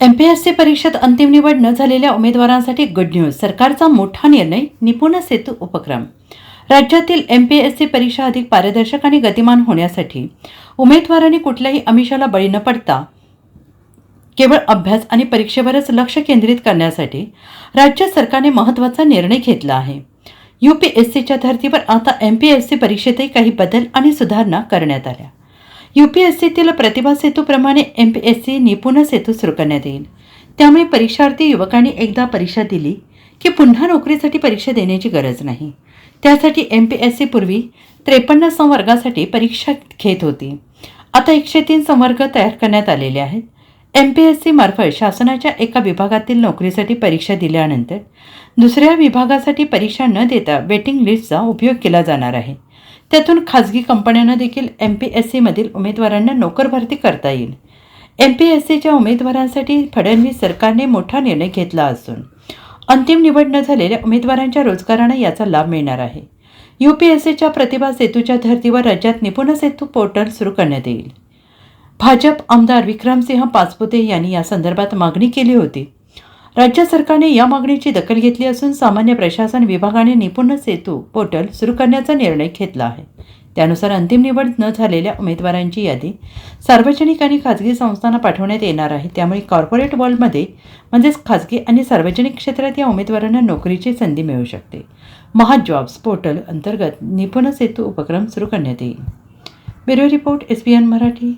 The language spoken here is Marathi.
एमपीएससी परीक्षेत अंतिम निवड न झालेल्या उमेदवारांसाठी गुड न्यूज. सरकारचा मोठा निर्णय. निपुण सेतू उपक्रम. राज्यातील एमपीएससी परीक्षा अधिक पारदर्शक आणि गतिमान होण्यासाठी उमेदवारांनी कुठल्याही आमिषाला बळी न पडता केवळ अभ्यास आणि परीक्षेवरच लक्ष केंद्रित करण्यासाठी राज्य सरकारने महत्त्वाचा निर्णय घेतला आहे. यूपीएससीच्या धर्तीवर आता एमपीएससी परीक्षेतही काही बदल आणि सुधारणा करण्यात आल्या. यूपीएससीतील प्रतिभा सेतूप्रमाणे एमपीएससी निपुण सेतू सुरू करण्यात येईल. त्यामुळे परीक्षार्थी युवकांनी एकदा परीक्षा दिली की पुन्हा नोकरीसाठी परीक्षा देण्याची गरज नाही. त्यासाठी एमपीएससी पूर्वी 53 संवर्गासाठी परीक्षा घेत होती. आता 103 संवर्ग तयार करण्यात आलेले आहेत. एमपीएससी मार्फत शासनाच्या एका विभागातील नोकरीसाठी परीक्षा दिल्यानंतर दुसऱ्या विभागासाठी परीक्षा न देता वेटिंग लिस्टचा उपयोग केला जाणार आहे. त्यातून खाजगी कंपन्यांना देखील एमपीएससीमधील उमेदवारांना नोकर भरती करता येईल. एमपीएससीच्या उमेदवारांसाठी फडणवीस सरकारने मोठा निर्णय घेतला असून अंतिम निवड न झालेल्या उमेदवारांच्या रोजगारांना याचा लाभ मिळणार आहे. यूपीएससीच्या प्रतिभा सेतूच्या धर्तीवर राज्यात निपुण सेतू पोर्टल सुरू करण्यात येईल. भाजप आमदार विक्रमसिंह पाचपुते यांनी या संदर्भात मागणी केली होती. राज्य सरकारने या मागणीची दखल घेतली असून सामान्य प्रशासन विभागाने निपुण सेतू पोर्टल सुरू करण्याचा निर्णय घेतला आहे. त्यानुसार अंतिम निवड न झालेल्या उमेदवारांची यादी सार्वजनिक आणि खाजगी संस्थांना पाठवण्यात येणार आहे. त्यामुळे कॉर्पोरेट वर्ल्डमध्ये म्हणजेच खाजगी आणि सार्वजनिक क्षेत्रात या उमेदवारांना नोकरीची संधी मिळू शकते. महाजॉब्स पोर्टल अंतर्गत निपुण सेतू उपक्रम सुरू करण्यात येईल. Bureau report, SBN Marathi.